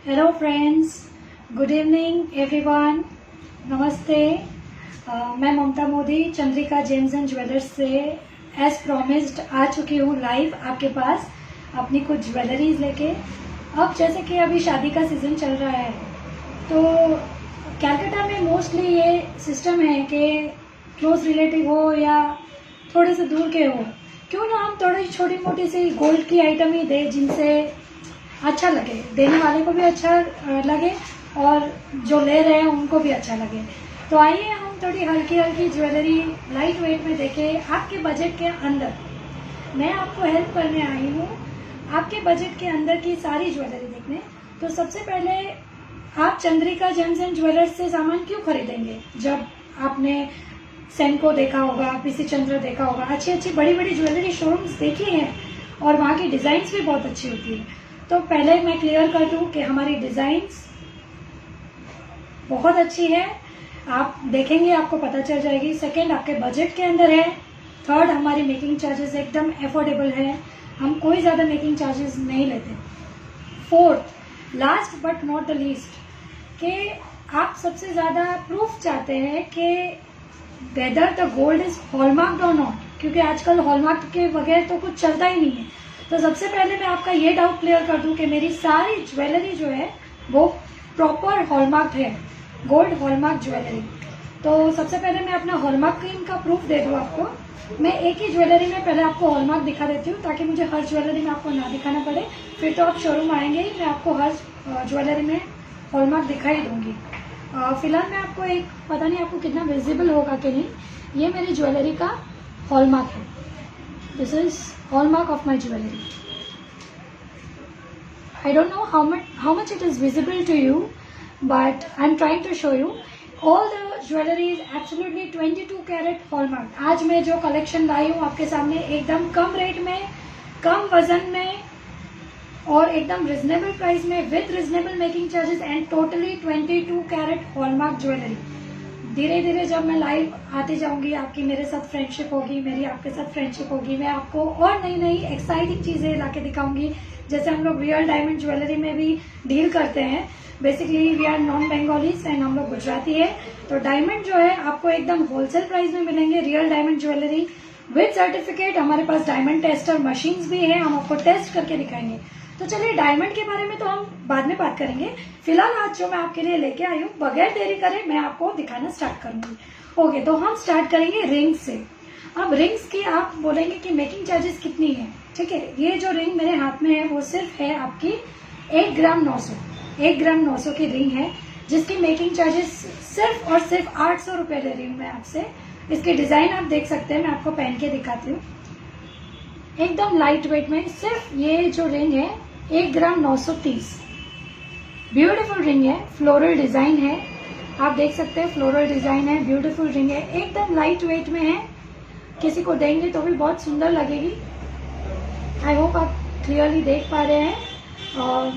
Hello friends, good evening everyone, नमस्ते। मैं Mamta Modi Chandrika gems and jewellers से एज प्रॉमिस्ड आ चुकी हूँ लाइव आपके पास अपनी कुछ ज्वेलरीज लेके। अब जैसे कि अभी शादी का सीज़न चल रहा है तो कलकत्ता में मोस्टली ये सिस्टम है कि क्लोज रिलेटिव हो या थोड़े से दूर के हो, क्यों ना हम थोड़ी छोटी मोटी सी गोल्ड की आइटम ही दे जिनसे अच्छा लगे, देने वाले को भी अच्छा लगे और जो ले रहे हैं उनको भी अच्छा लगे। तो आइए हम थोड़ी हल्की हल्की ज्वेलरी लाइट वेट में देखें आपके बजट के अंदर। मैं आपको हेल्प करने आई हूँ आपके बजट के अंदर की सारी ज्वेलरी देखने। तो सबसे पहले आप चंद्रिका जेम्स एंड ज्वेलर्स से सामान क्यों खरीदेंगे? जब आपने सेंको देखा होगा, पीसी चंद्र देखा होगा, अच्छी अच्छी बड़ी बड़ी ज्वेलरी शोरूम्स देखी हैं और वहाँ की डिजाइन्स भी बहुत अच्छी होती है। तो पहले मैं क्लियर कर दूं कि हमारी डिजाइन्स बहुत अच्छी है, आप देखेंगे आपको पता चल जाएगी। सेकंड, आपके बजट के अंदर है। थर्ड, हमारी मेकिंग चार्जेस एकदम अफोर्डेबल है, हम कोई ज़्यादा मेकिंग चार्जेस नहीं लेते। Fourth, last but not the least, कि आप सबसे ज़्यादा प्रूफ चाहते हैं कि वेदर द गोल्ड इज हॉलमार्क्ड और नॉट, क्योंकि आजकल हॉलमार्क के बगैर तो कुछ चलता ही नहीं है। तो सबसे पहले मैं आपका ये डाउट क्लियर कर दूं कि मेरी सारी ज्वेलरी जो है वो प्रॉपर हॉलमार्क है, गोल्ड हॉलमार्क ज्वेलरी। तो सबसे पहले मैं अपना हॉलमार्किंग का प्रूफ दे दूं आपको। मैं एक ही ज्वेलरी में पहले आपको हॉलमार्क दिखा देती हूँ ताकि मुझे हर ज्वेलरी में आपको ना दिखाना पड़े, फिर तो आप शोरूम आएंगे ही, मैं आपको हर ज्वेलरी में हॉलमार्क दिखाई दूंगी। फिलहाल मैं आपको एक, पता नहीं आपको कितना विजिबल होगा कि नहीं, ये मेरी ज्वेलरी का हॉलमार्क है। This is hallmark of my jewelry. I don't know how much it is visible to you, but I'm trying to show you. All the jewelry is absolutely 22 carat hallmark. आज मैं जो collection लाई हूँ आपके सामने एकदम कम rate में, कम वजन में और एकदम रिजनेबल प्राइस में, with reasonable making charges and totally 22 carat hallmark jewellery. धीरे धीरे जब मैं लाइव आती जाऊंगी, आपकी मेरे साथ फ्रेंडशिप होगी, मेरी आपके साथ फ्रेंडशिप होगी, मैं आपको और नई नई एक्साइटिंग चीजें लाके दिखाऊंगी। जैसे हम लोग रियल डायमंड ज्वेलरी में भी डील करते हैं। Basically we are non Bengalis and हम लोग गुजराती है, तो डायमंड जो है आपको एकदम होलसेल प्राइस में मिलेंगे। Real diamond jewellery with certificate, हमारे पास डायमंड टेस्टर मशीन्स भी है, हम आपको टेस्ट करके दिखाएंगे। तो चलिए, डायमंड के बारे में तो हम बाद में बात करेंगे। फिलहाल आज जो मैं आपके लिए लेके आई हूँ, बगैर देरी करे मैं आपको दिखाना स्टार्ट करूंगी। ओके, तो हम स्टार्ट करेंगे रिंग्स से। अब रिंग्स की आप बोलेंगे कि मेकिंग चार्जेस कितनी है, ठीक है। ये जो रिंग मेरे हाथ में है वो सिर्फ है आपकी 1 ग्राम 900, 1 ग्राम 900 की रिंग है, जिसकी मेकिंग चार्जेस सिर्फ और सिर्फ 800 रुपए ले रही हूँ मैं आपसे। इसकी डिजाइन आप देख सकते हैं, मैं आपको पहन के दिखाती हूँ। एकदम लाइट वेट में सिर्फ ये जो रिंग है 1 ग्राम 930, ब्यूटीफुल रिंग है, फ्लोरल डिजाइन है, आप देख सकते हैं फ्लोरल डिजाइन है, ब्यूटीफुल रिंग है, एकदम लाइट वेट में है, किसी को देंगे तो भी बहुत सुंदर लगेगी। आई होप आप क्लियरली देख पा रहे हैं। और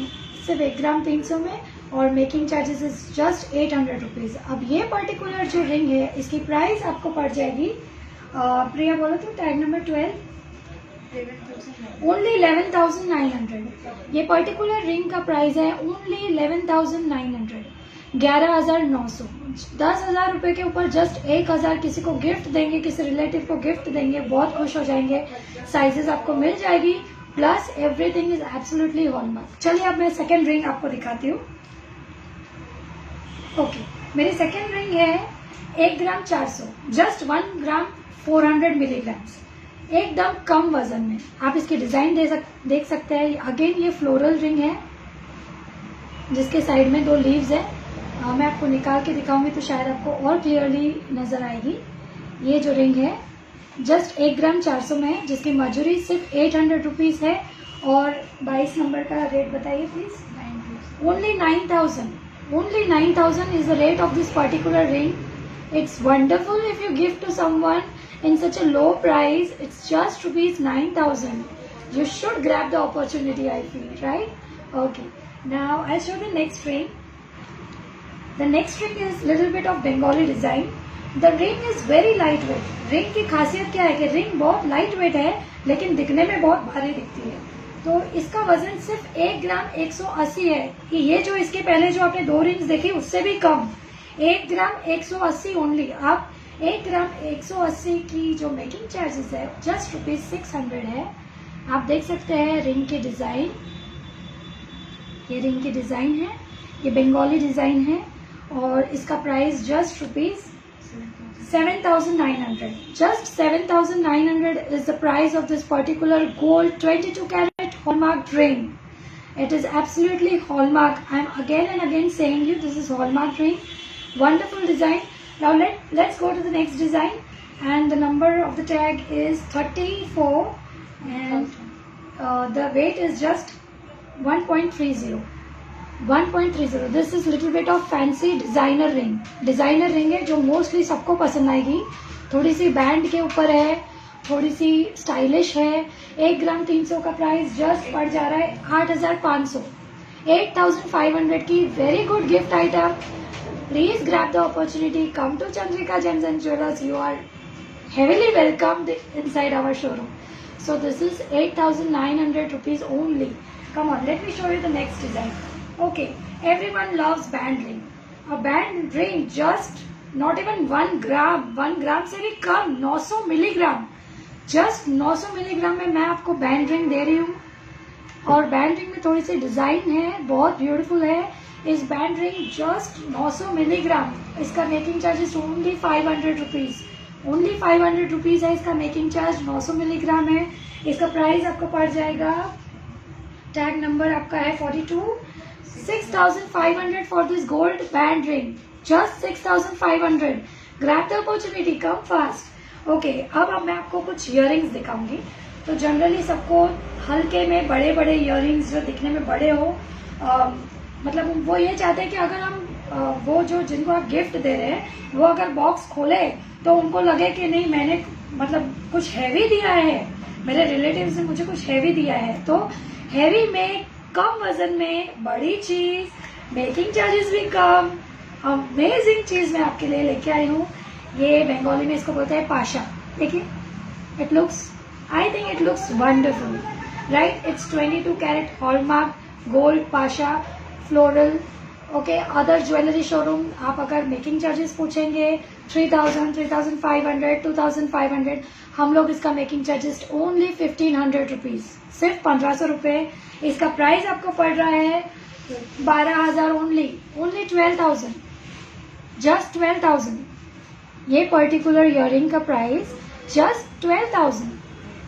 सिर्फ 1 ग्राम 300 में, और making charges is just 800 rupees. अब ये पर्टिकुलर जो रिंग है इसकी प्राइस आपको पड़ जाएगी, प्रिया बोलो तो, टैग नंबर 12, ओनली 11,900। ये पर्टिकुलर रिंग का प्राइस है ओनली 11,900, 11,900। 10,000 रुपए के ऊपर जस्ट 1,000 किसी को गिफ्ट देंगे, किसी रिलेटिव को गिफ्ट देंगे, बहुत खुश हो जाएंगे। साइजेस आपको मिल जाएगी, plus everything is absolutely hallmark. चलिए अब मैं सेकेंड रिंग आपको दिखाती हूँ। ओके, मेरी सेकेंड रिंग है 1 ग्राम 400, जस्ट 1 ग्राम 400 मिलीग्राम्स, एकदम कम वजन में। आप इसकी डिजाइन देख सकते हैं। अगेन ये फ्लोरल रिंग है जिसके साइड में 2 लीव्स है। मैं आपको निकाल के दिखाऊंगी तो शायद आपको और क्लियरली नजर आएगी। ये जो रिंग है जस्ट 1 ग्राम 400 में है, जिसकी मजूरी सिर्फ 800 रुपीज है। और 22 नंबर का रेट बताइए please. Only 9,000, only 9,000 is the rate of this particular ring. It's wonderful if you give to someone in such a low price. It's just rupees 9,000. You should grab the opportunity, I feel, right? Okay. Now I'll show the next ring. The next ring is little bit of Bengali design. The ring is very lightweight. Ring की खासियत क्या है कि ring बहुत light weight है लेकिन दिखने में बहुत भारी दिखती है। तो इसका वजन सिर्फ 1 ग्राम 180 है। कि ये जो इसके पहले जो आपने 2 रिंग्स देखी उससे भी कम, 1 ग्राम 180 ओनली। आप 1 ग्राम 180 की जो मेकिंग चार्जेस है जस्ट ₹600 है। आप देख सकते हैं रिंग के डिजाइन, ये रिंग की डिजाइन है, ये बंगाली डिजाइन है और इसका price just ₹7,900। Just 7,900 is the price of this particular gold 22 carat hallmark ring. It is absolutely hallmark. I am again and again saying you this is hallmark ring. Wonderful design. Now let's go to the next design, and the number of the tag is 34 and the weight is just 1.30. 1.30. This is little bit of fancy designer ring. Designer ring है जो mostly सबको पसंद आएगी। थोड़ी सी band के ऊपर है, थोड़ी सी स्टाइलिश है। 1 ग्राम 300 का प्राइस जस्ट पड़ जा रहा है 8,500, 8,500 की very good gift item. Please grab the opportunity, come to Chandrika gems and jewellers. You are heavily welcomed inside our showroom. So this is 8,900 rupees only. Come on, let me show you the next design. Okay, everyone loves band ring. A band ring just not even 1 gram, 1 ग्राम से भी कम, 900 milligram, just 900 milligram में मैं आपको band ring दे रही हूँ। और band ring में थोड़ी सी डिजाइन है, बहुत ब्यूटीफुल है। इस बैंड रिंग जस्ट 900 मिलीग्राम, इसका making charges only 500 rupees, only 500 rupees है इसका मेकिंग चार्ज। 900 मिलीग्राम है, इसका प्राइस आपको पड़ जाएगा, टैग नंबर आपका है 42, 6,500 for this gold band ring, just 6,500। Grab the opportunity, come fast. Okay, अब मैं आपको कुछ इयररिंग्स दिखाऊंगी। तो जनरली सबको हल्के में बड़े बड़े इयररिंग्स जो दिखने में बड़े हो, मतलब वो ये चाहते हैं कि अगर हम वो जो जिनको आप गिफ्ट दे रहे हैं वो अगर बॉक्स खोले तो उनको लगे कि नहीं मैंने मतलब कुछ हैवी दिया है, मेरे रिलेटिव्स ने मुझे कुछ हैवी दिया है। तो हैवी में, कम वजन में, बड़ी चीज, मेकिंग चार्जेस भी कम, अमेजिंग चीज मैं आपके लिए लेके आई हूँ। ये बंगाली में इसको बोलते हैं पाशा। देखिए, it looks, I think it looks wonderful, right? It's 22 carat hallmark gold pasha floral. Okay, other jewellery showroom आप अगर मेकिंग चार्जेस पूछेंगे 3,000, 3,500, 2,500, हम लोग इसका मेकिंग चार्जेस ओनली 1,500 रुपीज, सिर्फ 1,500 रुपए। इसका प्राइस आपको पड़ रहा है 12,000 ओनली, ओनली 12,000, जस्ट 12,000। ये पर्टिकुलर इयररिंग का प्राइस जस्ट 12,000,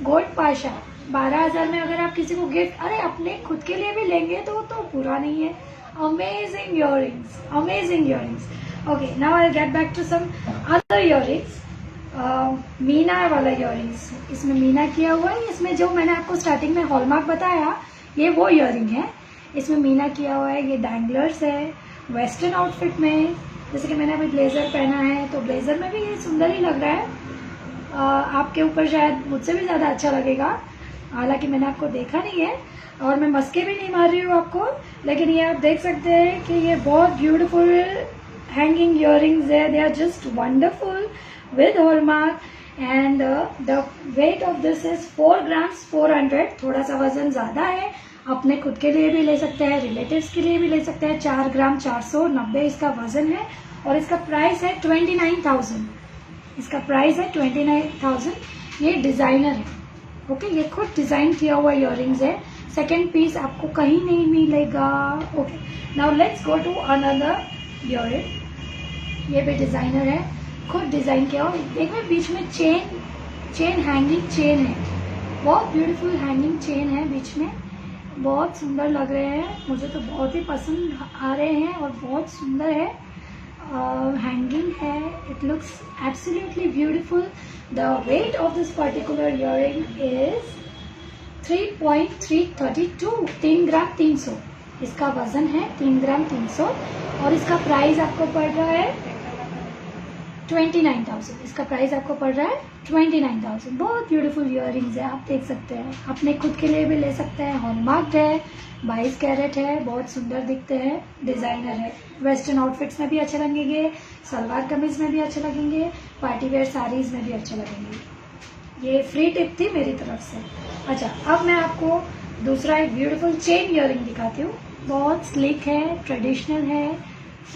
गोल्ड पाशा। 12,000 में अगर आप किसी को गिफ्ट, अरे अपने खुद के लिए भी लेंगे तो बुरा नहीं है। Amazing earrings, amazing earrings. Okay, now I'll get back to some other earrings. Meena वाला earrings, इसमें मीना किया हुआ है। इसमें जो मैंने आपको स्टार्टिंग में हॉलमार्क बताया, ये वो इयररिंग है। इसमें मीना किया हुआ है, ये डैंगलर्स है वेस्टर्न आउटफिट में। जैसे कि मैंने अभी ब्लेजर पहना है तो ब्लेजर में भी ये सुंदर ही लग रहा है। आपके ऊपर शायद मुझसे भी ज्यादा अच्छा लगेगा, हालांकि मैंने आपको देखा नहीं है और मैं मस्के भी नहीं मार रही हूँ आपको, लेकिन ये आप देख सकते हैं कि ये बहुत ब्यूटीफुल हैंगिंग इयररिंग्स है। They are just wonderful with hallmark and the weight of this is 4 grams 400। थोड़ा सा वजन ज्यादा है, अपने खुद के लिए भी ले सकते हैं, रिलेटिव्स के लिए भी ले सकते हैं। 4 ग्राम 490 इसका वजन है और इसका प्राइस है 29,000। इसका प्राइस है 29,000। ये डिजाइनर है, ओके, ये खुद डिजाइन किया हुआ इयररिंग्स है। सेकेंड पीस आपको कहीं नहीं मिलेगा। Okay, now let's go to another earring. ये भी डिजाइनर है, खुद डिजाइन किया हुआ। देखो बीच में चेन हैंगिंग चेन है, बहुत ब्यूटीफुल हैंगिंग चेन है बीच में, बहुत सुंदर लग रहे हैं, मुझे तो बहुत ही पसंद आ रहे हैं और बहुत सुंदर है। हैंगिंग है, it looks absolutely beautiful. The weight of this particular earring is 3.332, 3 ग्राम 300 इसका वजन है, 3 ग्राम 300। और इसका प्राइस आपको पड़ रहा है 29,000। इसका प्राइस आपको पड़ रहा है 29,000। बहुत ब्यूटीफुल इयररिंग्स है, आप देख सकते हैं, अपने खुद के लिए भी ले सकते हैं। हॉलमार्क है, 22 कैरेट है, बहुत सुंदर दिखते हैं, डिजाइनर है। वेस्टर्न आउटफिट्स में भी अच्छे लगेंगे, सलवार कमीज में भी अच्छे लगेंगे, पार्टी वेयर साड़ीज में भी अच्छे लगेंगे। ये फ्री टिप थी मेरी तरफ से। अच्छा, अब मैं आपको दूसरा एक ब्यूटीफुल चेन ईयरिंग दिखाती हूँ। बहुत स्लिक है, ट्रेडिशनल है,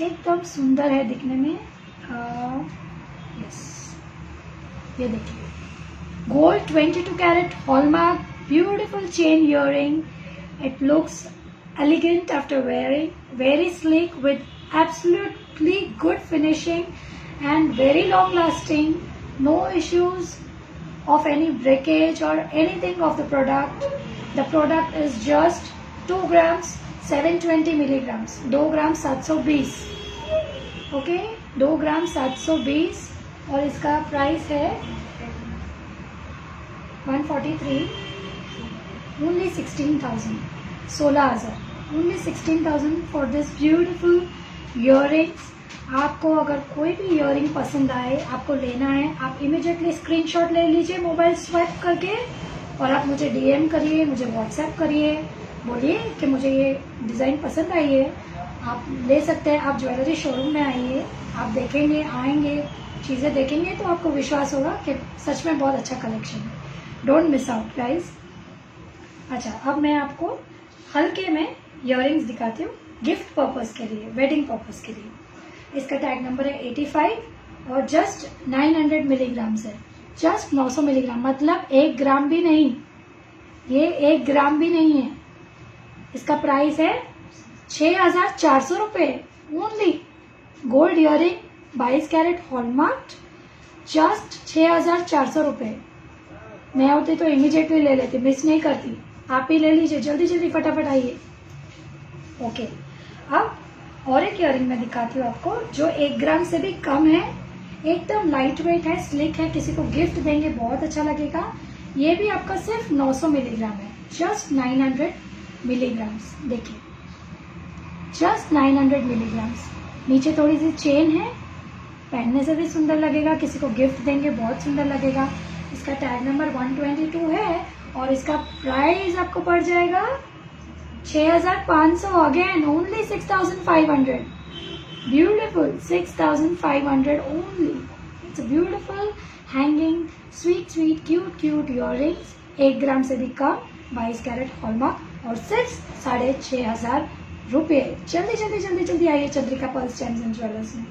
एकदम सुंदर है दिखने में। यस, ये देखिए, gold 22 carat hallmark beautiful chain earring. It looks elegant after wearing, very sleek with absolutely good finishing and very long lasting, no issues of any breakage or anything of the product. The product is just 2 grams 720 milligrams, 2 gram 720, okay, 2 ग्राम 720 और इसका price है 143, only 16,000, 16,000, only 16,000 for this beautiful earrings. आपको अगर कोई भी earring पसंद आए, आपको लेना है, आप इमीडिएटली स्क्रीनशॉट ले लीजिए मोबाइल स्वाइप करके और आप मुझे डीएम करिए, मुझे व्हाट्सएप करिए, बोलिए कि मुझे ये डिज़ाइन पसंद आई है, आप ले सकते हैं। आप ज्वेलरी शोरूम में आइए, आप देखेंगे, आएंगे, चीज़ें देखेंगे तो आपको विश्वास होगा कि सच में बहुत अच्छा कलेक्शन है। Don't miss out guys. अच्छा, अब मैं आपको हल्के में ईयरिंग्स दिखाती हूँ गिफ्ट पर्पस के लिए, वेडिंग पर्पस के लिए। इसका टैग नंबर है 85 और जस्ट 900 मिलीग्राम्स है, जस्ट 900 मिलीग्राम, मतलब 1 ग्राम भी नहीं, ये 1 ग्राम भी नहीं है। इसका प्राइस है 6,400 रुपये only. Gold earring 22 carat hallmark, just 6,400 रुपये। मैं होती तो इमीडिएटली ले लेती, मिस नहीं करती। आप ही ले लीजिए, जल्दी जल्दी फटाफट आइए। ओके, अब और एक ईयरिंग मैं दिखाती हूँ आपको जो 1 ग्राम से भी कम है, एकदम लाइट वेट है, स्लिक है, किसी को गिफ्ट देंगे बहुत अच्छा लगेगा। ये भी आपका सिर्फ 900 मिलीग्राम है, जस्ट 900 मिलीग्राम्स। देखिए, जस्ट 900 मिलीग्राम्स। नीचे थोड़ी सी चेन है, पहनने से भी सुंदर लगेगा, किसी को गिफ्ट देंगे बहुत सुंदर लगेगा। इसका टैग नंबर 122 है और इसका प्राइस आपको पड़ जाएगा 6,500, again only 6,500। Beautiful 6,500 only. It's a beautiful hanging sweet cute earrings, 1 ग्राम से भी कम, 22 कैरेट हॉलमार्क और सिर्फ 6,500 रुपये। जल्दी आइए Chandrika pearls James and jewellers में।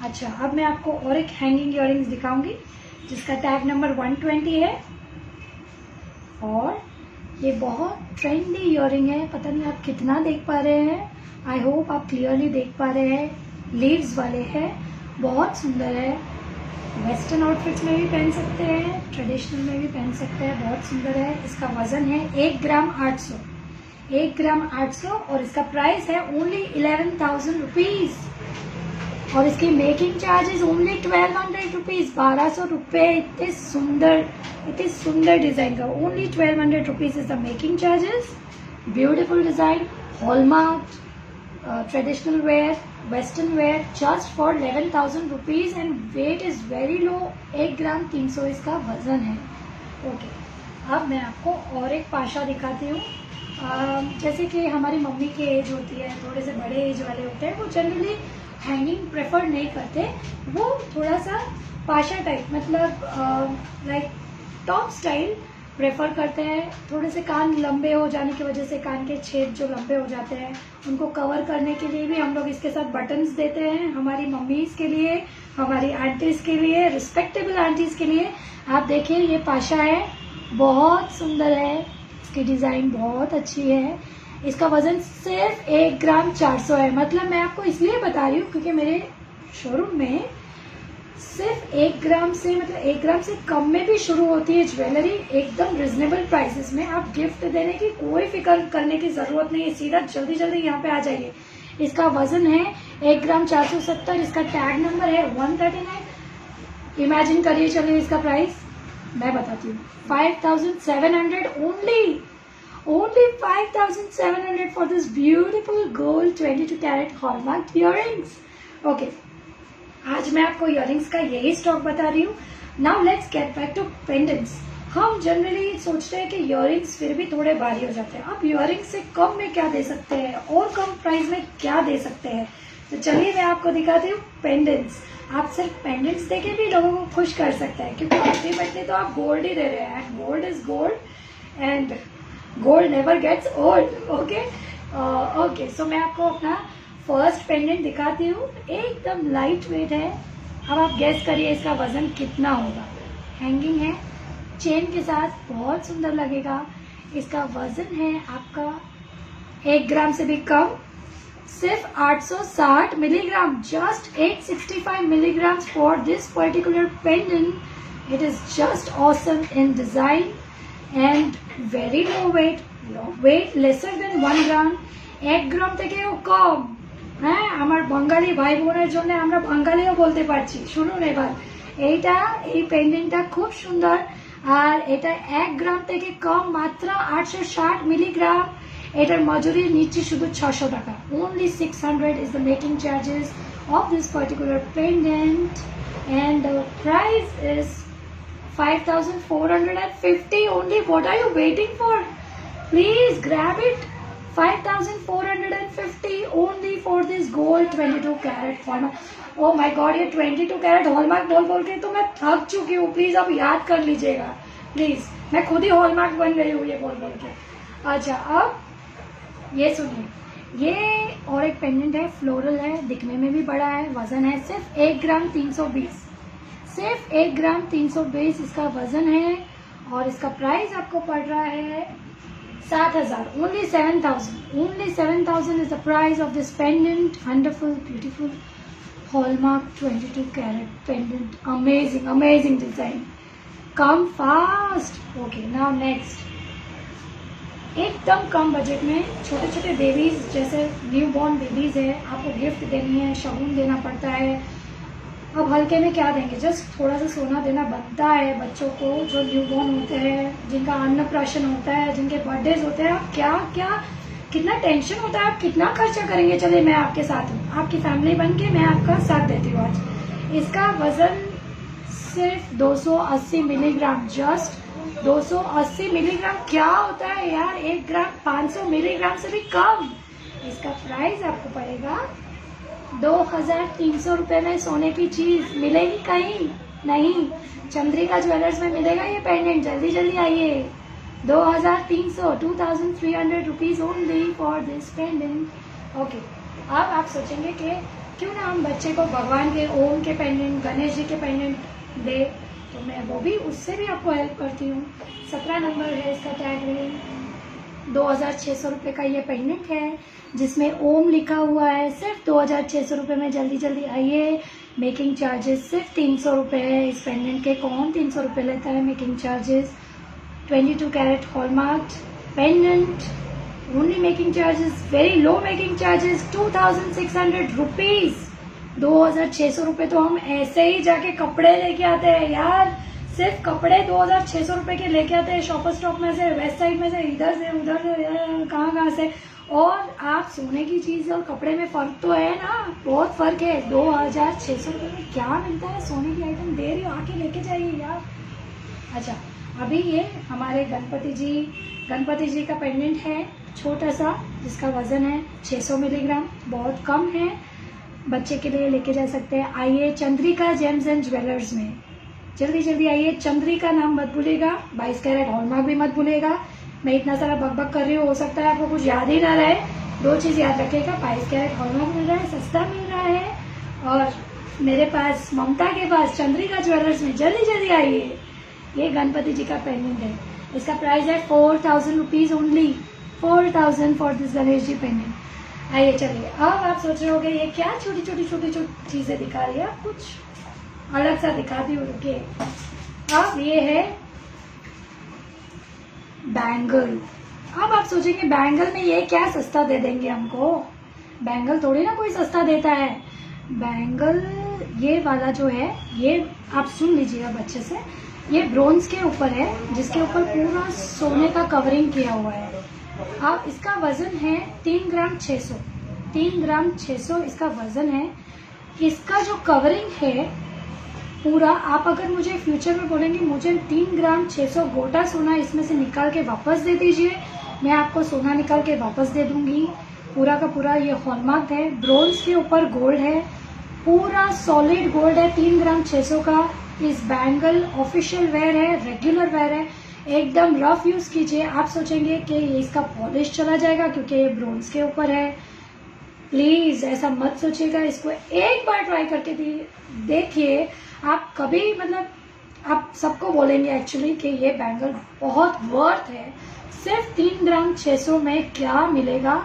अच्छा, अब मैं आपको और एक हैंगिंग ईयरिंग्स दिखाऊंगी जिसका टैग नंबर 120 है और ये बहुत ट्रेंडी ईयरिंग है। पता नहीं आप कितना देख पा रहे हैं, आई होप आप क्लियरली देख पा रहे हैं। लीव्स वाले हैं, बहुत सुंदर है, वेस्टर्न आउटफिट्स में भी पहन सकते हैं, ट्रेडिशनल में भी पहन सकते हैं, बहुत सुंदर है। इसका वजन है 1 ग्राम 800, 1 ग्राम 800 और इसका प्राइस है ओनली 11,000 रुपीज और इसकी मेकिंग चार्जेस ओनली 1,200 रुपीज, 1,200 रुपये। इतने सुंदर डिजाइन का only 1,200 rupees is the making charges. Beautiful design, hallmark, traditional wear, western wear, just for 11,000 rupees and weight is very low, 1 gram 300 इसका वजन है। ओके, अब मैं आपको और एक पाशा दिखाती हूँ। जैसे कि हमारी मम्मी की एज होती है, थोड़े से बड़े एज वाले होते हैं, वो जनरली हैंगिंग प्रेफर नहीं करते, वो थोड़ा सा पाशा टाइप, मतलब लाइक टॉप स्टाइल प्रेफर करते हैं। थोड़े से कान लंबे हो जाने की वजह से, कान के छेद जो लंबे हो जाते हैं उनको कवर करने के लिए भी हम लोग इसके साथ बटन्स देते हैं। हमारी मम्मीज़ के लिए, हमारी आंटीज़ के लिए, रिस्पेक्टेबल आंटीज़ के लिए। आप देखिए, ये पाशा है, बहुत सुंदर है, इसकी डिज़ाइन बहुत अच्छी है। इसका वजन सिर्फ 1 ग्राम 400 है। मतलब मैं आपको इसलिए बता रही हूँ क्योंकि मेरे शोरूम में सिर्फ 1 ग्राम से, मतलब 1 ग्राम से कम में भी शुरू होती है ज्वेलरी, एकदम रिजनेबल प्राइसेस में। आप गिफ्ट देने की कोई फिक्र करने की ज़रूरत नहीं है, सीधा जल्दी यहाँ पे आ जाइए। इसका वजन है 1 ग्राम 470, इसका टैग नंबर है 139। इमेजिन करिए, चलिए इसका प्राइस मैं बताती हूँ, 5,700 only 5,700 for this beautiful gold 22 carat hallmark earrings. Okay, आज मैं आपको इयरिंग्स का यही स्टॉक बता रही हूँ। Now let's get back to pendants. हम जनरली सोचते हैं कि इयरिंग्स फिर भी थोड़े भारी हो जाते हैं, अब इयरिंग्स से कम में क्या दे सकते हैं और कम प्राइस में क्या दे सकते हैं, तो चलिए मैं आपको दिखाती हूँ पेंडेंट्स। आप सिर्फ पेंडेंट्स देके भी लोगों को खुश कर सकते हैं, क्योंकि अल्टीमेटली तो आप गोल्ड ही दे रहे हैं, gold is gold. And gold never gets old. Okay okay, so मैं आपको अपना फर्स्ट पेंडेंट दिखाती हूँ। एकदम लाइट वेट है। अब आप गेस करिए इसका वजन कितना होगा। हैंगिंग है, चेन के साथ, बहुत सुंदर लगेगा। इसका वजन है आपका 1 ग्राम से भी कम, सिर्फ 860 milligram, just 865 milligrams for this particular pendant. It is just awesome in design and very low weight lesser than 1 gram. 1 গ্রাম থেকেও কম। হ্যাঁ, আমার বাঙালি ভাই বোনের জন্য আমরা বাঙালিও বলতে পারছি। শুনুন এবার, এই পেন্ডেন্টটা খুব সুন্দর, আর এটা 1 গ্রাম থেকে কম, মাত্র 860 মিলিগ্রাম। এটার মজুরি নিচ্ছে শুধু 600 টাকা। Only 600 is the making charges of this particular pendant and the price is 5450 only. What are you waiting for? Please grab it. 5450 only for this gold 22 carat hallmark. Oh my god, ये 22 carat hallmark बोल के तो मैं थक चुकी हूँ। Please आप याद कर लीजिएगा प्लीज, मैं खुद ही हॉलमार्क बन गई हूँ ये बोल के। अच्छा, अब ये सुनिए, ये और एक पेंडेंट है, फ्लोरल है, दिखने में भी बड़ा है, वजन है सिर्फ 1 ग्राम 320, सिर्फ 1 ग्राम 320 इसका वजन है, और इसका प्राइस आपको पड़ रहा है 7,000, only 7,000 is the price of this pendant. Wonderful, beautiful hallmark 22 carat pendant. Amazing design. Come fast. Okay, now next. एकदम कम बजट में छोटे छोटे बेबीज, जैसे न्यू बॉर्न बेबीज है, आपको गिफ्ट देनी है, शगुन देना पड़ता है। अब हल्के में क्या देंगे, जस्ट थोड़ा सा सोना देना बनता है बच्चों को जो न्यू बॉर्न होते हैं, जिनका अन्नप्राशन होता है, जिनके बर्थडेज होते हैं। आप क्या कितना टेंशन होता है, आप कितना खर्चा करेंगे। चलिए मैं आपके साथ हूँ, आपकी फैमिली बन के मैं आपका साथ देती हूँ आज। इसका वजन सिर्फ 280 मिलीग्राम, जस्ट 280 मिलीग्राम। क्या होता है यार, 1 ग्राम 500 मिलीग्राम से भी कम। इसका प्राइस आपको पड़ेगा 2300 रुपए में। सोने की चीज मिलेगी कहीं नहीं, चंद्रिका ज्वेलर्स में मिलेगा ये पेंडेंट। जल्दी आइए, 2300 rupees only for this pendant. Okay, अब आप सोचेंगे कि क्यों ना हम बच्चे को भगवान के ओम के पेंडेंट, गणेश जी के पेंडेंट दे, तो मैं वो भी, उससे भी आपको हेल्प करती हूँ। 17 नंबर है इसका टैग रेट, 2600 रुपये का ये पेंडेंट है जिसमें ओम लिखा हुआ है, सिर्फ 2600 रुपये में। जल्दी आइए। मेकिंग चार्जेस सिर्फ 300 रुपये है इस पेंडेंट के। कौन 300 रुपये लेता है making charges? 22 carat hallmark pendant, only making charges, very low making charges, 2600 rupees. 2600 रुपये तो हम ऐसे ही जाके कपड़े लेके आते हैं यार, सिर्फ कपड़े 2600 रुपये के लेके आते हैं शॉपर स्टॉप में से, वेस्ट साइड में से, इधर से उधर से, कहाँ से। और आप सोने की चीज और कपड़े में फर्क तो है ना, बहुत फर्क है। 2600 रुपये में क्या मिलता है, सोने की आइटम दे रही हो, आके लेके जाइए यार। अच्छा, अभी ये हमारे गणपति जी का पेंडेंट है, छोटा सा, जिसका वजन है 600 मिलीग्राम, बहुत कम है, बच्चे के लिए लेके जा सकते हैं। आइए चंद्रिका जेम्स एंड ज्वेलर्स में, जल्दी आइए। चंद्रिका नाम मत भूलिएगा, 22 कैरेट हॉलमार्क भी मत भूलिएगा। मैं इतना सारा बकबक कर रही हूँ, हो सकता है आपको कुछ याद ही ना रहे। 2 चीज़ याद रखिएगा, 22 कैरेट हॉलमार्क मिल रहा है, सस्ता मिल रहा है, और मेरे पास, ममता के पास, चंद्रिका ज्वेलर्स में जल्दी आइए। ये गणपति जी का पेंडेंट है, इसका प्राइस है 4000 rupees only, 4000 for this Ganesh ji pendant. आइए चलिए, अब आप सोच रहे होंगे ये क्या छोटी चीजें दिखा रही है, कुछ अलग सा दिखाती हूँ, रुकिए। अब ये है बैंगल। अब आप सोचेंगे बैंगल में ये क्या सस्ता दे देंगे हमको, बैंगल थोड़ी ना कोई सस्ता देता है। बैंगल ये वाला जो है, ये आप सुन लीजिएगा बच्चे से, ये ब्रोंज के ऊपर है, जिसके ऊपर पूरा सोने का कवरिंग किया हुआ है। अब इसका वजन है 3 ग्राम 600, 3 ग्राम 600 इसका वजन है। इसका जो कवरिंग है पूरा, आप अगर मुझे फ्यूचर में बोलेंगे मुझे 3 ग्राम 600 गोटा सोना इसमें से निकाल के वापस दे दीजिए, मैं आपको सोना निकाल के वापस दे दूंगी। पूरा का पूरा ये हॉलमार्क है, ब्रोंज के ऊपर गोल्ड है, पूरा सॉलिड गोल्ड है, 3 ग्राम 600 का। इस बैंगल ऑफिशियल वेयर है, रेगुलर वेयर है, एकदम रफ यूज़ कीजिए। आप सोचेंगे कि ये इसका पॉलिश चला जाएगा क्योंकि ये ब्रोंज के ऊपर है, प्लीज़ ऐसा मत सोचिएगा। इसको एक बार ट्राई करके देखिए, आप कभी मतलब आप सबको बोलेंगे एक्चुअली कि ये बैंगल बहुत वर्थ है। सिर्फ 3 ग्राम 600 में क्या मिलेगा,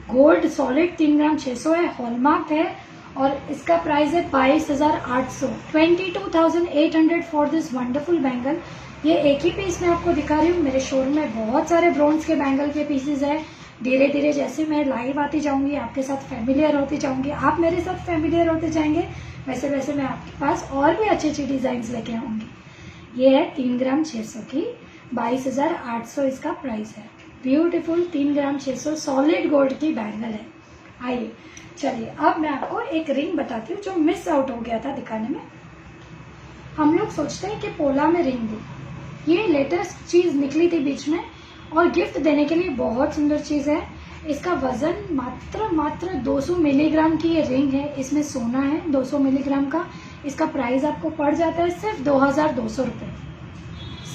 गोल्ड सॉलिड 3 ग्राम 600 है, हॉलमार्क है और इसका प्राइस है 22,800, 22,800 फॉर दिस वंडरफुल बैंगल। ये एक ही पीस मैं आपको दिखा रही हूँ। मेरे शोरूम में बहुत सारे ब्रोंज के बैंगल के पीसेज है। धीरे धीरे जैसे मैं लाइव आती जाऊंगी, आपके साथ फैमिलियर होती जाऊंगी, आप मेरे साथ फैमिलियर होते जाएंगे, वैसे वैसे मैं आपके पास और भी अच्छी अच्छी डिजाइन लेके आऊंगी। ये है 3 ग्राम 600 की, 22,800 इसका प्राइस है। ब्यूटीफुल 3 ग्राम 600 सॉलिड गोल्ड की बैंगल है। आइए चलिए अब मैं आपको एक रिंग बताती हूँ जो मिस आउट हो गया था दिखाने में। हम लोग सोचते हैं कि पोला में रिंग दे, ये लेटेस्ट चीज निकली थी बीच में और गिफ्ट देने के लिए बहुत सुंदर चीज है। इसका वजन मात्र 200 मिलीग्राम की ये रिंग है। इसमें सोना है 200 मिलीग्राम का। इसका प्राइस आपको पड़ जाता है सिर्फ 2,200 रुपये।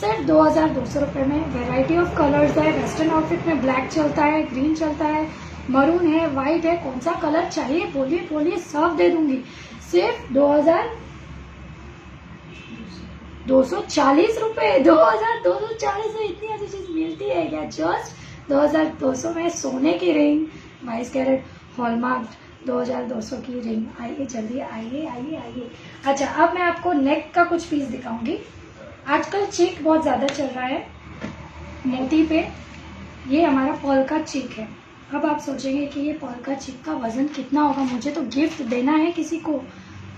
सिर्फ 2,200 रुपये में वैरायटी ऑफ कलर्स है। वेस्टर्न आउटफिट में ब्लैक चलता है, ग्रीन चलता है, मरून है, व्हाइट है, कौन सा कलर चाहिए बोलिए बोलिए, सब दे दूंगी। सिर्फ 2,240 रुपये। 2,240 में इतनी अच्छी चीज मिलती है क्या? जस्ट 2,200 में सोने की रिंग, 22 कैरेट हॉलमार्क, 2,200 की रिंग। आइए जल्दी आइए आइए आइए। अच्छा अब मैं आपको नेक का कुछ पीस दिखाऊंगी। आजकल चीक बहुत ज्यादा चल रहा है मोती पे। ये हमारा पर्ल का चीक है। अब आप सोचेंगे कि ये पर्ल का चीक का वजन कितना होगा, मुझे तो गिफ्ट देना है किसी को।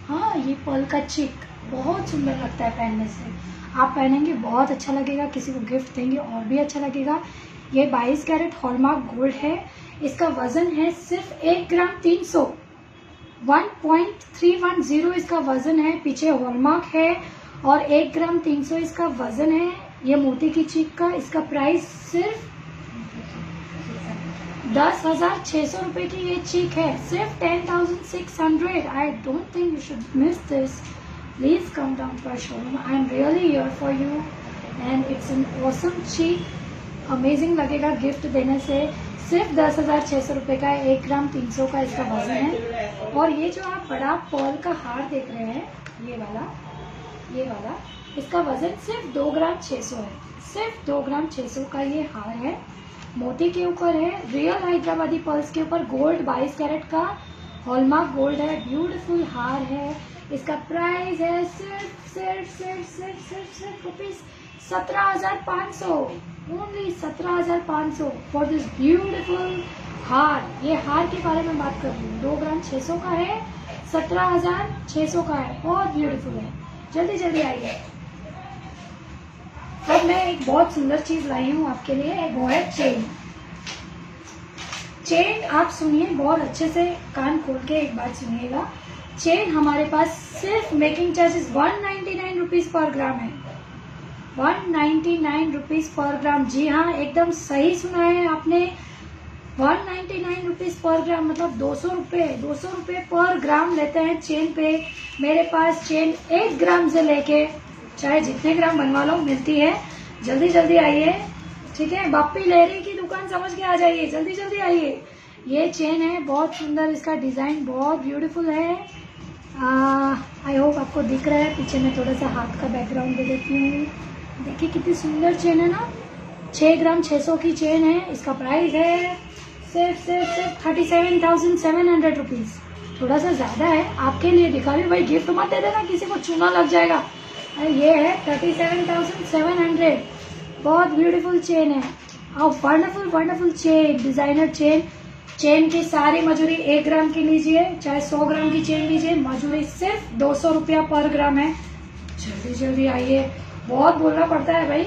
हाँ, ये पर्ल का चीक बहुत सुंदर लगता है पहनने से। आप पहनेंगे बहुत अच्छा लगेगा, किसी को गिफ्ट देंगे और भी अच्छा लगेगा। ये 22 कैरेट हॉलमार्क गोल्ड है। इसका वजन है सिर्फ 1 ग्राम 300, 1.310 इसका वजन है। पीछे हॉलमार्क है और 1 ग्राम 300 इसका वजन है। ये मोती की चीक का। इसका प्राइस सिर्फ 10,600 रुपए की ये चीक है। सिर्फ 10,600। I don't think you should miss this. Please come down to our showroom. I am really here for you and it's an awesome cheek. Amazing लगेगा गिफ्ट देने से। सिर्फ 10,600 रुपये का 1 ग्राम 300 का इसका वजन है। और ये जो आप बड़ा पर्ल का हार देख रहे हैं, ये वाला इसका वजन सिर्फ 2 ग्राम 600 है। सिर्फ 2 ग्राम 600 का ये हार है। मोती के ऊपर है, रियल हैदराबादी पर्ल्स के ऊपर गोल्ड 22 कैरेट का हॉलमार्क गोल्ड है। ब्यूटीफुल हार है। इसका प्राइस है सिर्फ rupees 17,500, only 17,500 for this beautiful हार। ये हार के बारे में बात कर रही हूँ। 2 ग्राम 600 का है, 17,600 का है, बहुत ब्यूटीफुल है। जल्दी जल्दी आइए। अब मैं एक बहुत सुंदर चीज लाई हूँ आपके लिए, वो है चेन। चेन आप सुनिए बहुत अच्छे से, कान खोल के एक बात सुनिएगा। चेन हमारे पास सिर्फ मेकिंग चार्जेस 199 रुपीज पर ग्राम है। 199 रुपीज पर ग्राम। जी हाँ, एकदम सही सुना है आपने। 199 रुपीज पर ग्राम मतलब 200 रुपये पर ग्राम लेते हैं चेन पे। मेरे पास चेन 1 ग्राम से लेके चाहे जितने ग्राम बनवा लो मिलती है। जल्दी जल्दी आइए, ठीक है। बाप्पी लहरी की दुकान समझ के आ जाइए, जल्दी जल्दी आइए। ये चेन है बहुत सुंदर, इसका डिजाइन बहुत ब्यूटीफुल है। आई होप आपको दिख रहा है। पीछे मैं थोड़ा सा हाथ का बैकग्राउंड दे देती हूँ। देखिए कितनी सुंदर चेन है ना। 6 ग्राम 600 की चेन है। इसका प्राइस है सिर्फ 37,700 रुपीज। थोड़ा सा ज्यादा है, आपके लिए दिखा रही हूँ भाई। गिफ्ट मत दे देना, किसी को चूना लग जाएगा। ये है 37,700। बहुत ब्यूटीफुल चेन है और wonderful chain, designer chain. Chain की सारी मजूरी 1 ग्राम की लीजिए, चाहे 100 ग्राम की चेन लीजिए, मजूरी सिर्फ 200 रुपया पर ग्राम है। जल्दी जल्दी आइए, बहुत बोलना पड़ता है भाई।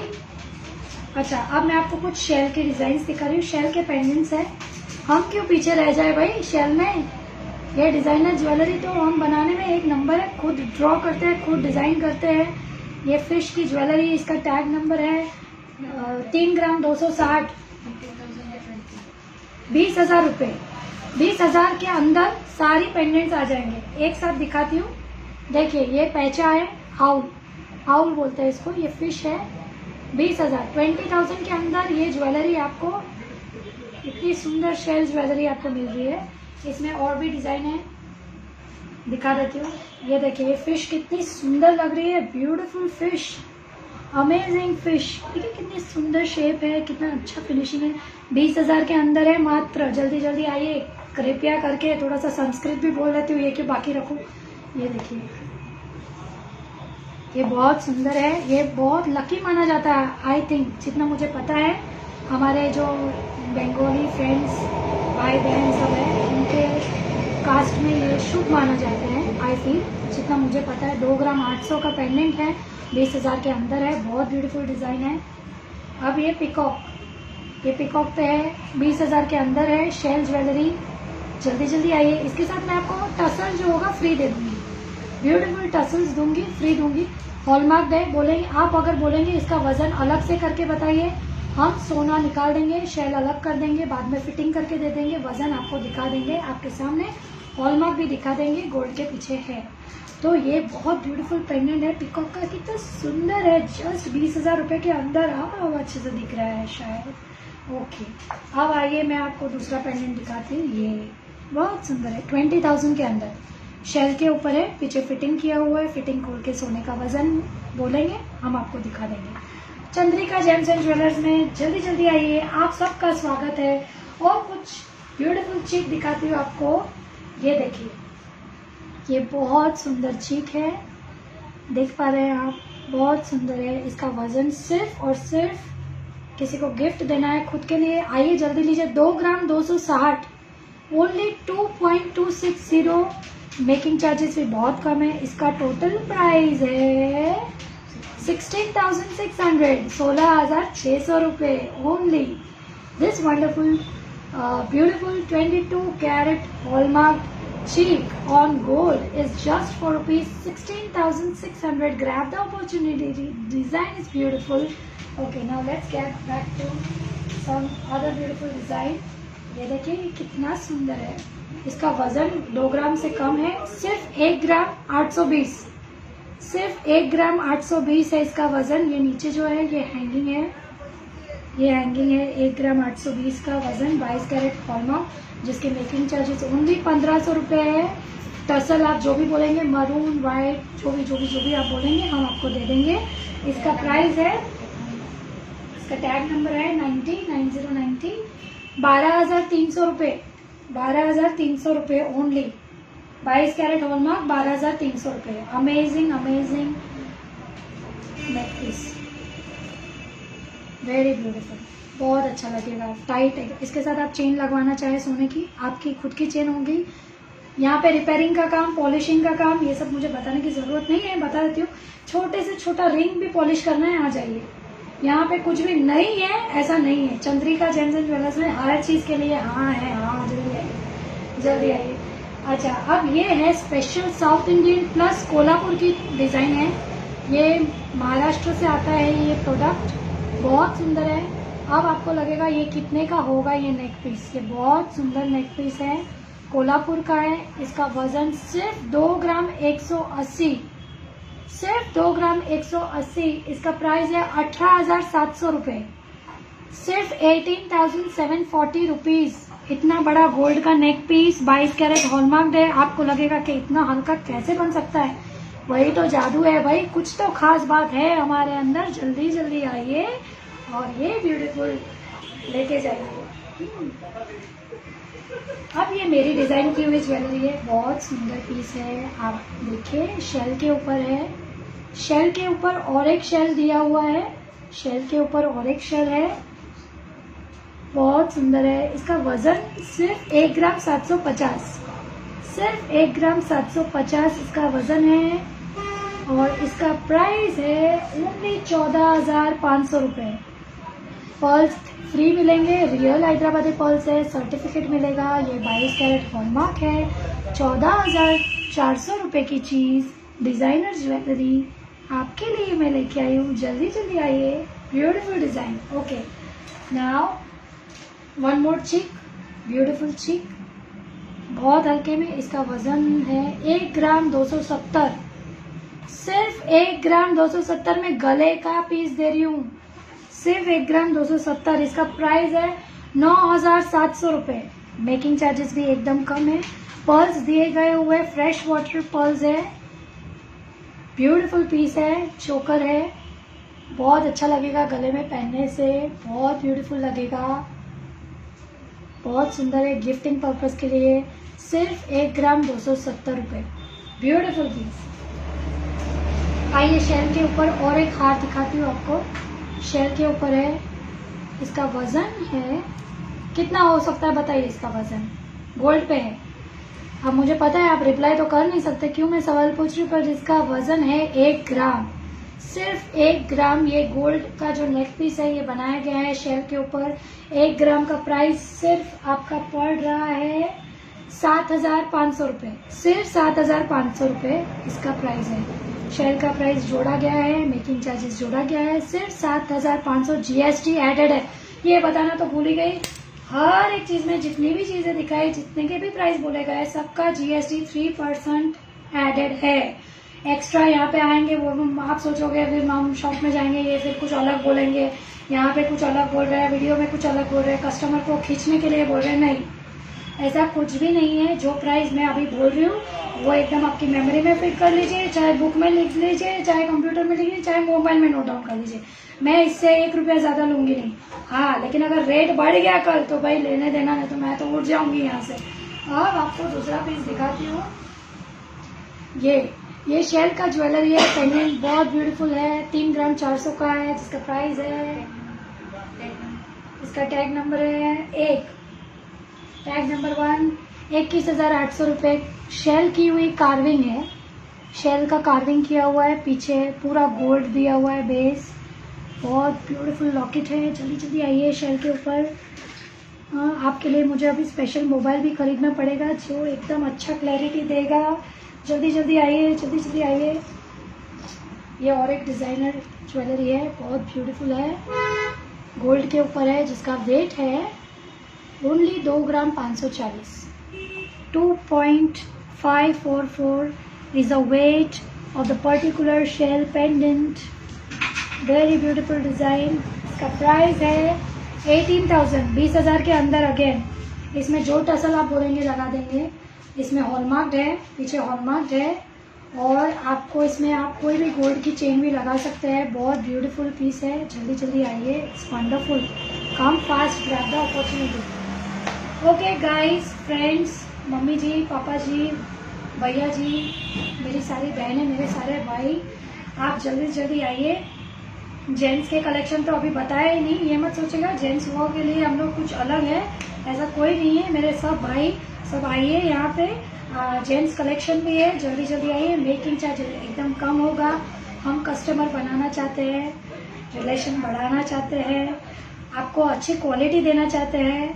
अच्छा अब मैं आपको कुछ शेल के डिजाइन दिखा रही हूँ। शेल के पेंडेंट्स है। हम क्यों पीछे रह जाए भाई शेल में। ये डिजाइनर ज्वेलरी तो हम बनाने में एक नंबर है। खुद ड्रॉ करते हैं, खुद डिजाइन करते हैं। ये फिश की ज्वेलरी, इसका टैग नंबर है 3 ग्राम 260, 20,000 रुपये। 20,000 के अंदर सारी पेंडेंट्स आ जाएंगे। एक साथ दिखाती हूँ। देखिए ये पैचा है, हाउल बोलते हैं इसको। ये फिश है, 20,000 20,000 के अंदर ये ज्वेलरी आपको, इतनी सुंदर शेल ज्वेलरी आपको मिल रही है। इसमें और भी डिज़ाइन है, दिखा देती हूँ। ये देखिए फिश कितनी सुंदर लग रही है, ब्यूटीफुल फिश, अमेजिंग फिश। देखिए कितनी सुंदर शेप है, कितना अच्छा फिनिशिंग है। 20,000 के अंदर है मात्र। जल्दी जल्दी आइए, कृपया करके। थोड़ा सा संस्कृत भी बोल लेती हूँ, ये क्यों बाकी रखूँ। ये देखिए, ये बहुत सुंदर है, ये बहुत लकी माना जाता है आई थिंक, जितना मुझे पता है। हमारे जो बंगाली फ्रेंड्स भाई बहन सब है, उनके कास्ट में ये शुभ माना जाते हैं आई फील, जितना मुझे पता है। 2 ग्राम 800 का पेंडेंट है, 20,000 के अंदर है, बहुत ब्यूटीफुल डिज़ाइन है। अब ये पिकॉक, ये पिकॉक पे है, 20,000 के अंदर है, शेल ज्वेलरी। जल्दी जल्दी आइए। इसके साथ मैं आपको टसल जो होगा फ्री दे दूँगी, ब्यूटीफुल टसल्स दूंगी, फ्री दूंगी। हॉलमार्क है। बोलेंगे आप, अगर बोलेंगे इसका वजन अलग से करके बताइए, हम सोना निकाल देंगे, शेल अलग कर देंगे, बाद में फिटिंग करके दे देंगे, वजन आपको दिखा देंगे आपके सामने, हॉलमार्क भी दिखा देंगे, गोल्ड के पीछे है। तो ये बहुत ब्यूटीफुल पेंडेंट है पिकॉक का, कितना सुंदर है। जस्ट 20,000 रुपये के अंदर। अब अच्छे से दिख रहा है शायद। ओके, अब आइए मैं आपको दूसरा पेंडेंट दिखाती हूँ। ये बहुत सुंदर है, 20,000 के अंदर, शेल के ऊपर है, पीछे फिटिंग किया हुआ है। फिटिंग खोल के सोने का वजन बोलेंगे, हम आपको दिखा देंगे। चंद्रिका जेम्स एंड ज्वेलर्स में जल्दी जल्दी आइए, आप सबका स्वागत है। और कुछ ब्यूटीफुल चीक दिखाती हूँ आपको। ये देखिए, ये बहुत सुंदर चीक है, देख पा रहे हैं आप, बहुत सुंदर है। इसका वजन सिर्फ और सिर्फ किसी को गिफ्ट देना है, खुद के लिए। आइए जल्दी लीजिए। 2 ग्राम 260, ओनली 2.260। मेकिंग चार्जेस भी बहुत कम है। इसका टोटल प्राइस है 16,600, 16,600 रुपये only. This wonderful beautiful 22 carat hallmark cheek on gold is just for rupees 16,600. Grab the opportunity. Design is beautiful. Okay, now let's get back to some other beautiful design. ये देखिए, ये कितना सुंदर है। इसका वजन 2 ग्राम से कम है, सिर्फ 1 ग्राम 820, सिर्फ 1 ग्राम 820 है इसका वजन। ये नीचे जो है ये हैंगिंग है, ये हैंगिंग है। 1 ग्राम 820 का वजन, 22 कैरेट हॉलमार्क, जिसके मेकिंग चार्जेस ओनली 1,500 रुपये है। टसल आप जो भी बोलेंगे, मरून वाइट, जो भी आप बोलेंगे हम आपको दे देंगे। इसका प्राइस है, इसका टैग नंबर है 90 12,300 रुपये, 12,300 रुपये ओनली। 22 कैरेट हॉलमार्क, 12,300 रुपये। Amazing amazing neck piece, very beautiful, बहुत अच्छा लगेगा, टाइट है। इसके साथ आप चेन लगवाना चाहे सोने की, आपकी खुद की चेन होगी। यहाँ पे रिपेयरिंग का काम, पॉलिशिंग का काम, ये सब मुझे बताने की ज़रूरत नहीं है, बता देती हूँ। छोटे से छोटा रिंग भी पॉलिश करना है, आ जाइए। यहाँ पे कुछ भी नहीं है ऐसा नहीं है। चंद्रिका जेम्स एंड ज्वेलर्स में हर चीज़ के लिए हाँ है, हाँ जल्दी आइए, जल्दी आइए। अच्छा, अब ये है special south Indian plus Kolhapur की डिज़ाइन है। ये महाराष्ट्र से आता है ये प्रोडक्ट, बहुत सुंदर है। अब आपको लगेगा ये कितने का होगा ये नेक पीस। ये बहुत सुंदर नेक पीस है, कोल्हापुर का है। इसका वजन सिर्फ 2 ग्राम 180, सिर्फ 2 ग्राम 180। इसका प्राइस है 18,700 रुपये, सिर्फ 18,740 रुपीज़। इतना बड़ा गोल्ड का नेक पीस, 22 कैरेट हॉलमार्क है। आपको लगेगा कि इतना हल्का कैसे बन सकता है, वही तो जादू है भाई, कुछ तो खास बात है हमारे अंदर। जल्दी जल्दी आइए और ये ब्यूटीफुल लेके जाइए। अब ये मेरी डिज़ाइन की हुई ज्वेलरी है, बहुत सुंदर पीस है। आप देखिए, शेल के ऊपर है, शेल के ऊपर और एक शेल दिया हुआ है, शेल के ऊपर और एक शेल है, बहुत सुंदर है। इसका वजन सिर्फ 1 ग्राम 750, सिर्फ 1 ग्राम 750 इसका वजन है। और इसका प्राइस है ओनली 14,500 रुपये। पर्ल्स फ्री मिलेंगे, रियल हैदराबादी पर्ल्स है, सर्टिफिकेट मिलेगा। ये 22 कैरेट हॉलमार्क है। 14,400 रुपये की चीज़, डिज़ाइनर ज्वेलरी आपके लिए मैं लेके आई हूँ। जल्दी जल्दी आइए, beautiful design. Okay, now one more चिक, ब्यूटीफुल चिक, बहुत हल्के में। इसका वजन है 1 ग्राम 270, सिर्फ 1 ग्राम 270 में गले का पीस दे रही हूँ। सिर्फ 1 ग्राम 270। इसका प्राइस है 9,700 रुपये। मेकिंग चार्जेस भी एकदम कम है। पर्ल्स दिए गए हुए फ्रेश वाटर पर्ल्स है। ब्यूटीफुल पीस है, चोकर है, बहुत अच्छा लगेगा गले में पहनने से, बहुत ब्यूटीफुल लगेगा, बहुत सुंदर है। गिफ्टिंग पर्पस के लिए सिर्फ 1 ग्राम 270 रुपये। Beautiful piece. आइए शेल के ऊपर और एक हार दिखाती हूँ आपको। शेल के ऊपर है, इसका वजन है कितना हो सकता है बताइए? इसका वजन गोल्ड पे है। अब मुझे पता है आप रिप्लाई तो कर नहीं सकते क्यों मैं सवाल पूछ रही हूँ, पर इसका वजन है 1 ग्राम, सिर्फ 1 ग्राम। ये गोल्ड का जो नेक पीस है ये बनाया गया है शेल के ऊपर। 1 ग्राम का प्राइस सिर्फ आपका पड़ रहा है 7,500 रुपये। सिर्फ 7,500 रुपये इसका प्राइस है। शेल का प्राइस जोड़ा गया है, मेकिंग चार्जेस जोड़ा गया है, सिर्फ 7,500। GST एडेड है। ये बताना तो भूल ही गई, हर एक चीज में जितनी भी चीजें दिखाई, जितने के भी प्राइस बोले गए, सबका GST 3% एडेड है। एक्स्ट्रा यहाँ पे आएंगे वो आप सोचोगे फिर हम शॉप में जाएंगे ये फिर कुछ अलग बोलेंगे, यहाँ पे कुछ अलग बोल रहे हैं, वीडियो में कुछ अलग बोल रहे हैं, कस्टमर को खींचने के लिए बोल रहे हैं। नहीं, ऐसा कुछ भी नहीं है। जो प्राइस मैं अभी बोल रही हूँ वो एकदम आपकी मेमोरी में फिट कर लीजिए, चाहे बुक में लिख लीजिए, चाहे कंप्यूटर में लिख लीजिए, चाहे मोबाइल में नोट डाउन कर लीजिए। मैं इससे 1 रुपया ज्यादा लूंगी नहीं। हाँ, लेकिन अगर रेट बढ़ गया कल तो भाई लेने देना, नहीं तो मैं तो उठ जाऊंगी यहाँ से। अब आपको दूसरा पीस दिखाती हूँ। ये शेल का ज्वेलरी है, पेंडेंट बहुत ब्यूटीफुल है, 3 ग्राम 400 का है, जिसका प्राइस है, इसका टैग नंबर है 1, टैग नंबर 1, 21,800 रुपये। शेल की हुई कार्विंग है, शेल का कार्विंग किया हुआ है, पीछे पूरा गोल्ड दिया हुआ है बेस, बहुत ब्यूटीफुल लॉकेट है। जल्दी जल्दी आइए शेल के ऊपर। आपके लिए मुझे अभी स्पेशल मोबाइल भी खरीदना पड़ेगा जो एकदम अच्छा क्लैरिटी देगा। जल्दी जल्दी आइए, जल्दी जल्दी आइए। ये और एक डिज़ाइनर ज्वेलरी है, बहुत ब्यूटीफुल है, गोल्ड के ऊपर है, जिसका वेट है only 2 gram 540। 2.544 is the weight of the particular shell pendant. Very beautiful design. इसका प्राइस है 18,000, 20,000 के अंदर। अगेन इसमें जो टसल आप बोलेंगे लगा देंगे। इसमें हॉलमार्क है, पीछे हॉलमार्क है, और आपको इसमें आप कोई भी गोल्ड की चेन भी लगा सकते हैं। बहुत ब्यूटीफुल पीस है। जल्दी जल्दी आइए, it's wonderful. Come fast, grab the opportunity. Okay guys, friends, मम्मी जी, पापा जी, भैया जी, मेरी सारी बहनें, मेरे सारे भाई, आप जल्दी जल्दी आइए। जेंट्स के कलेक्शन तो अभी बताया ही नहीं, ये मत सोचेगा जेंट्स लोगों के लिए हम लोग कुछ अलग है, ऐसा कोई नहीं है। मेरे सब भाई सब आइए यहाँ पे, जेंट्स कलेक्शन भी है। जल्दी जल्दी आइए, मेकिंग चार्ज एकदम कम होगा। हम कस्टमर बनाना चाहते हैं, रिलेशन बढ़ाना चाहते हैं, आपको अच्छी क्वालिटी देना चाहते हैं,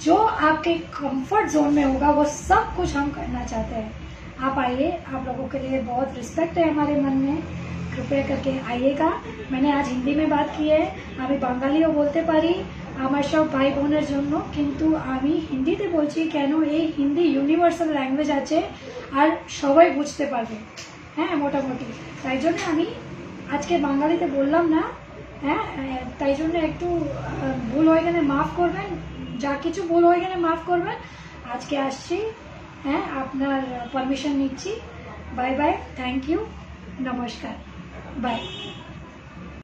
जो आपके कंफर्ट जोन में होगा वो सब कुछ हम करना चाहते हैं। आप आइए, आप लोगों के लिए बहुत रिस्पेक्ट है हमारे मन में, कृपया करके आइएगा। मैंने आज हिंदी में बात की है, আমি বাঙালিও বলতে পারি, আমার সব ভাই বোনের জন্য, কিন্তু আমি হিন্দিতে বলছি কেন, এই হিন্দি ইউনিভার্সাল ল্যাঙ্গুয়েজ আছে আর সবাই বুঝতে পারবে, হ্যাঁ মোটামুটি। তাই জন্য আমি আজকে বাঙালিতে বললাম না, হ্যাঁ, তাই জন্য একটু ভুল হয়ে গেলে মাফ করবেন, যা কিছু ভুল হয়ে গেলে মাফ করবেন। আজকে আসছি, হ্যাঁ, আপনার পারমিশন নিচ্ছি। বাই বাই, থ্যাংক ইউ, নমস্কার, বাই।